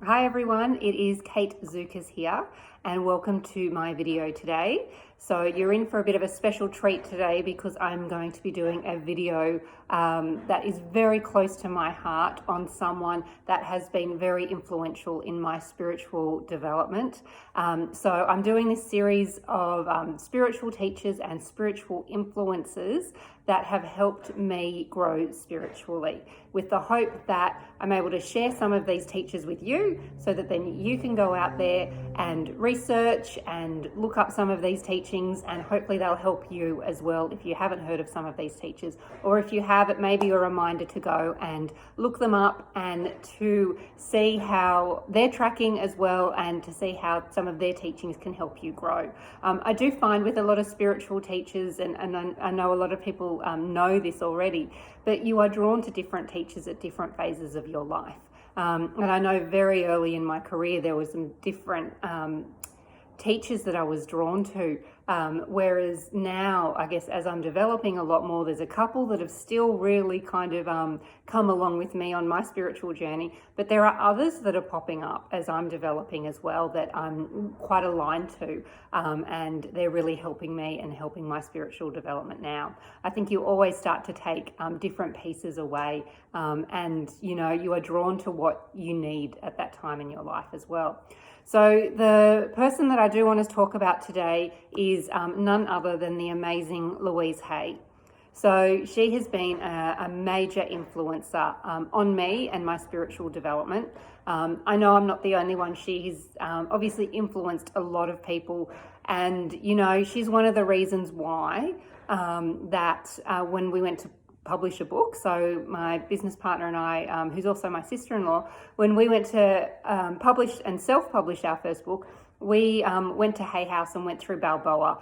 Hi everyone, it is Kate Zukas here and welcome to my video today. So you're in for a bit of a special treat today because I'm going to be doing a video that is very close to my heart on someone that has been very influential in my spiritual development. So I'm doing this series of spiritual teachers and spiritual influencers that have helped me grow spiritually, with the hope that I'm able to share some of these teachers with you so that then you can go out there and research and look up some of these teachings, and hopefully they'll help you as well if you haven't heard of some of these teachers, or if you have, it may be a reminder to go and look them up and to see how they're tracking as well, and to see how some of their teachings can help you grow. I do find with a lot of spiritual teachers, and I know a lot of people know this already, but you are drawn to different teachers at different phases of your life. And I know very early in my career there were some different teachers that I was drawn to, whereas now, I guess as I'm developing a lot more, there's a couple that have still really kind of come along with me on my spiritual journey, but there are others that are popping up as I'm developing as well that I'm quite aligned to, and they're really helping me and helping my spiritual development now. I think you always start to take different pieces away, and you are drawn to what you need at that time in your life as well. So the person that I do want to talk about today is none other than the amazing Louise Hay. So she has been a major influencer on me and my spiritual development. I know I'm not the only one. She's obviously influenced a lot of people, and she's one of the reasons why that when we went to publish a book, so my business partner and I, who's also my sister-in-law, when we went to publish and self-publish our first book, we went to Hay House and went through Balboa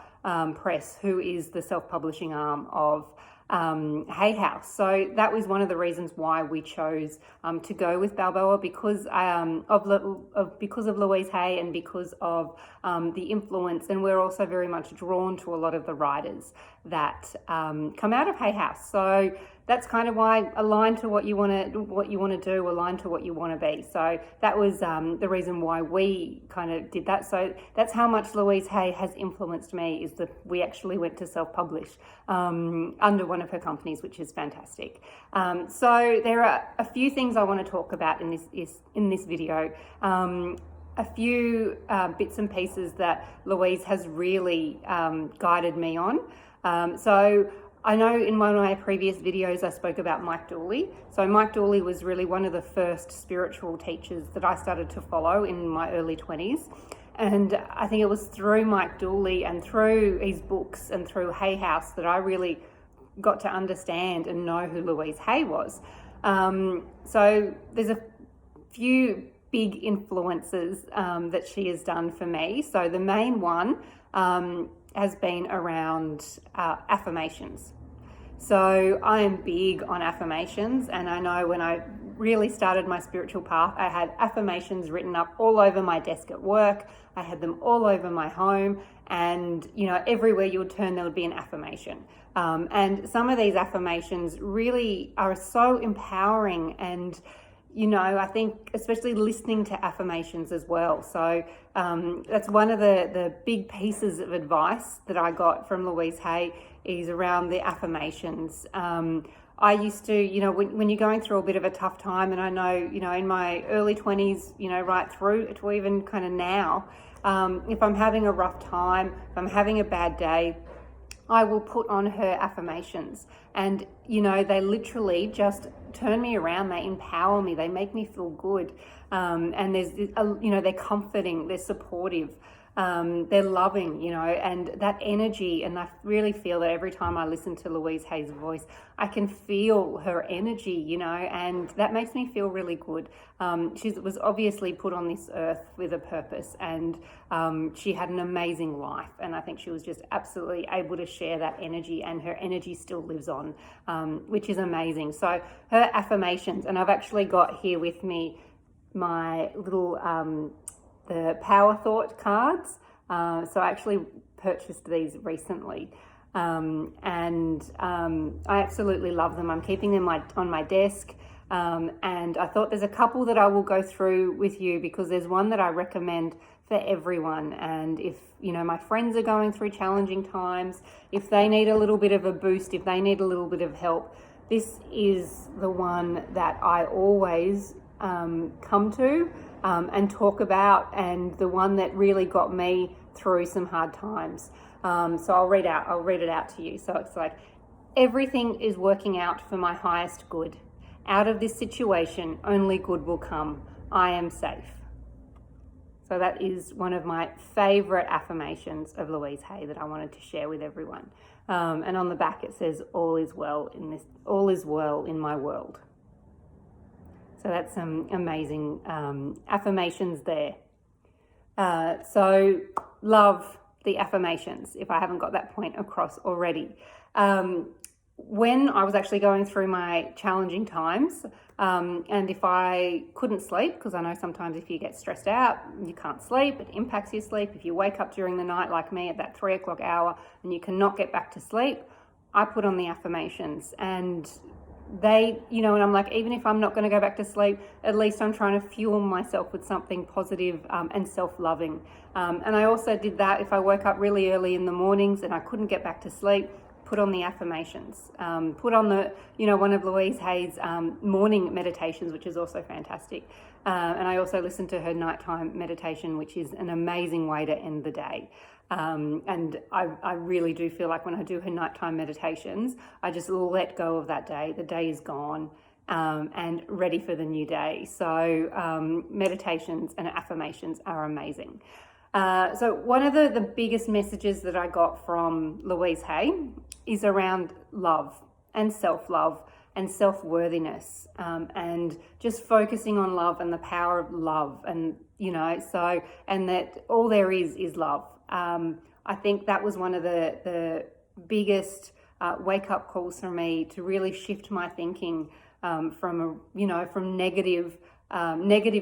Press, who is the self-publishing arm of Hay House. So that was one of the reasons why we chose to go with Balboa, because of Louise Hay and because of the influence. And we're also very much drawn to a lot of the writers that come out of Hay House. So that's kind of why aligned to what you want to do, aligned to what you want to be. So that was the reason why we kind of did that. So that's how much Louise Hay has influenced me, is that we actually went to self-publish under one of her companies, which is fantastic. So there are a few things I want to talk about in this video. A few bits and pieces that Louise has really guided me on. So I know in one of my previous videos I spoke about Mike Dooley. So Mike Dooley was really one of the first spiritual teachers that I started to follow in my early 20s. And I think it was through Mike Dooley and through his books and through Hay House that I really got to understand and know who Louise Hay was. So there's a few big influences that she has done for me. So the main one has been around affirmations. So I am big on affirmations, and I know when I really started my spiritual path, I had affirmations written up all over my desk at work. I had them all over my home, and everywhere you would turn there would be an affirmation. And some of these affirmations really are so empowering, and I think especially listening to affirmations as well. So that's one of the big pieces of advice that I got from Louise Hay, is around the affirmations. I used to, when you're going through a bit of a tough time, and I know, in my early 20s, right through to even kind of now, if I'm having a rough time, if I'm having a bad day, I will put on her affirmations, and they literally just turn me around. They empower me, they make me feel good, and there's they're comforting, they're supportive, they're loving, and that energy. And I really feel that every time I listen to Louise Hay's voice, I can feel her energy, and that makes me feel really good. She was obviously put on this earth with a purpose, and she had an amazing life, and I think she was just absolutely able to share that energy, and her energy still lives on, which is amazing. So her affirmations, and I've actually got here with me my little the Power Thought cards. So I actually purchased these recently. And I absolutely love them. I'm keeping them on my desk. And I thought there's a couple that I will go through with you because there's one that I recommend for everyone. And if, you know, my friends are going through challenging times, if they need a little bit of a boost, if they need a little bit of help, this is the one that I always come to and talk about, and the one that really got me through some hard times. So I'll read it out to you. So it's like, everything is working out for my highest good. Out of this situation, only good will come. I am safe. So that is one of my favorite affirmations of Louise Hay that I wanted to share with everyone. And on the back it says, all is well in my world. So that's some amazing affirmations there. So love the affirmations, if I haven't got that point across already. When I was actually going through my challenging times, and if I couldn't sleep, because I know sometimes if you get stressed out, you can't sleep, it impacts your sleep. If you wake up during the night like me at that 3 o'clock hour and you cannot get back to sleep, I put on the affirmations, and they, you know, and I'm like, even if I'm not going to go back to sleep, at least I'm trying to fuel myself with something positive and self-loving. And I also did that if I woke up really early in the mornings and I couldn't get back to sleep, put on the affirmations, put on the, you know, one of Louise Hay's morning meditations, which is also fantastic. And I also listened to her nighttime meditation, which is an amazing way to end the day. And I really do feel like when I do her nighttime meditations, I just let go of that day. The day is gone and ready for the new day. So meditations and affirmations are amazing. So one of the biggest messages that I got from Louise Hay is around love and self-love and self-worthiness, and just focusing on love and the power of love, and, you know, so, and that all there is love. I think that was one of the biggest wake-up calls for me to really shift my thinking from negative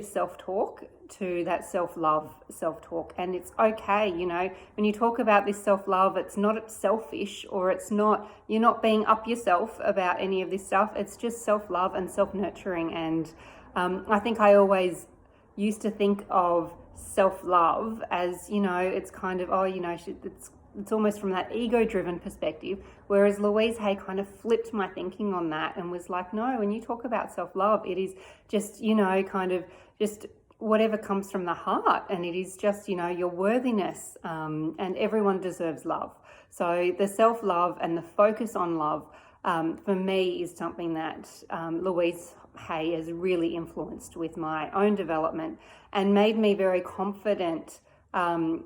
self-talk to that self-love, self-talk. And it's okay, you know, when you talk about this self-love, it's not selfish, or it's not, you're not being up yourself about any of this stuff. It's just self-love and self-nurturing. And I think I always used to think of self-love as, you know, it's kind of, oh, you know, it's almost from that ego-driven perspective, whereas Louise Hay kind of flipped my thinking on that and was like, no, when you talk about self-love, it is just, you know, kind of just whatever comes from the heart, and it is just, you know, your worthiness, and everyone deserves love. So the self-love and the focus on love, for me, is something that Louise Hay has really influenced with my own development and made me very confident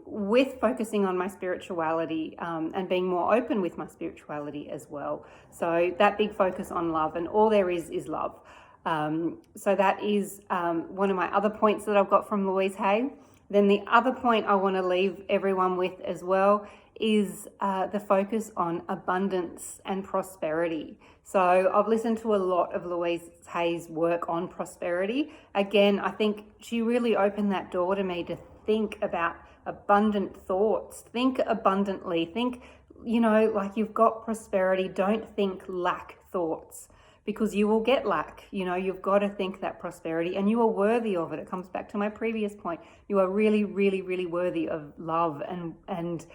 with focusing on my spirituality, and being more open with my spirituality as well. So that big focus on love, and all there is love. So that is one of my other points that I've got from Louise Hay. Then the other point I want to leave everyone with as well is the focus on abundance and prosperity. So I've listened to a lot of Louise Hay's work on prosperity. Again, I think she really opened that door to me to think about abundant thoughts, think abundantly, think, you know, like you've got prosperity, don't think lack thoughts, because you will get lack. You know, you've got to think that prosperity, and you are worthy of it. It comes back to my previous point. You are really, really, really worthy of love and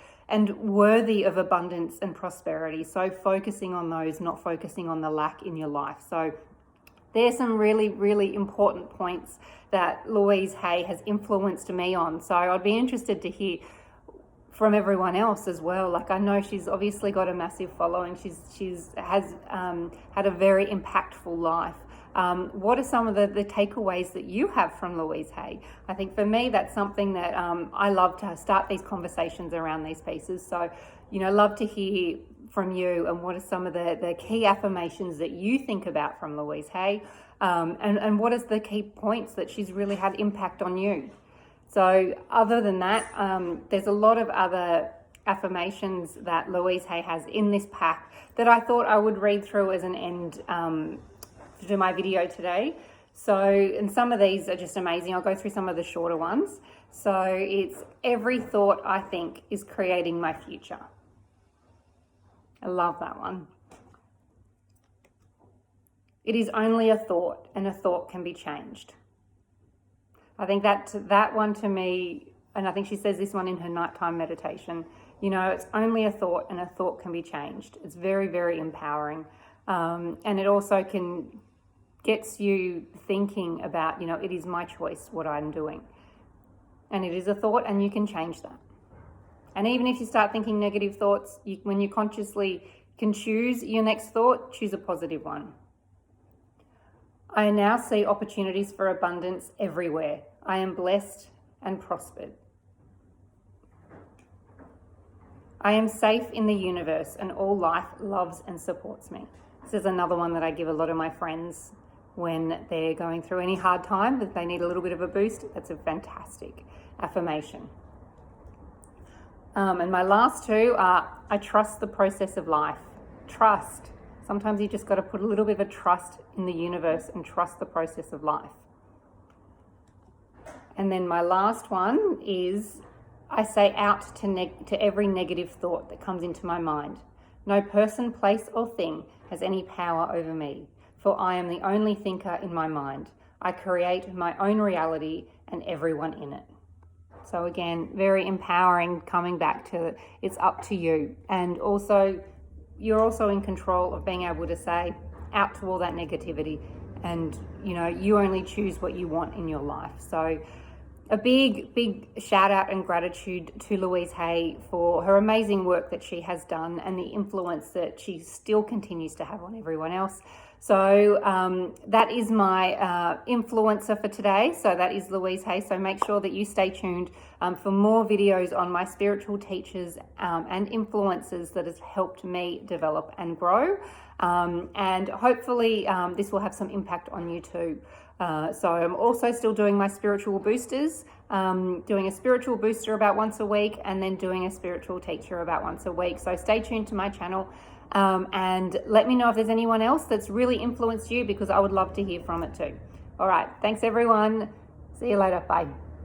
worthy of abundance and prosperity. So focusing on those, not focusing on the lack in your life. So there's some really, really important points that Louise Hay has influenced me on. So I'd be interested to hear from everyone else as well. Like, I know she's obviously got a massive following. She's has had a very impactful life. What are some of the takeaways that you have from Louise Hay? I think for me, that's something that I love to start these conversations around these pieces. So, you know, love to hear from you, and what are some of the key affirmations that you think about from Louise Hay, and what is the key points that she's really had impact on you. So other than that, there's a lot of other affirmations that Louise Hay has in this pack that I thought I would read through as an end to my video today. So, and some of these are just amazing. I'll go through some of the shorter ones. So it's, every thought I think is creating my future. I love that one. It is only a thought, and a thought can be changed. I think that one to me, and I think she says this one in her nighttime meditation, you know, it's only a thought and a thought can be changed. It's very, very empowering. And it also gets you thinking about, you know, it is my choice what I'm doing. And it is a thought and you can change that. And even if you start thinking negative thoughts, when you consciously can choose your next thought, choose a positive one. I now see opportunities for abundance everywhere. I am blessed and prospered. I am safe in the universe and all life loves and supports me. This is another one that I give a lot of my friends when they're going through any hard time, that they need a little bit of a boost. That's a fantastic affirmation. And my last two are, I trust the process of life. Trust. Sometimes you just got to put a little bit of a trust in the universe and trust the process of life. And then my last one is, I say out to every negative thought that comes into my mind. No person, place or thing has any power over me, for I am the only thinker in my mind. I create my own reality and everyone in it. So again, very empowering, coming back to it's up to you. And also, you're also in control of being able to say out to all that negativity, and you know, you only choose what you want in your life. So a big shout out and gratitude to Louise Hay for her amazing work that she has done and the influence that she still continues to have on everyone else. So that is my influencer for today. So that is Louise Hay. So make sure that you stay tuned for more videos on my spiritual teachers and influencers that has helped me develop and grow. And hopefully this will have some impact on you too. So I'm also still doing my spiritual boosters, doing a spiritual booster about once a week and then doing a spiritual teacher about once a week. So stay tuned to my channel and let me know if there's anyone else that's really influenced you, because I would love to hear from it too. All right. Thanks everyone. See you later. Bye.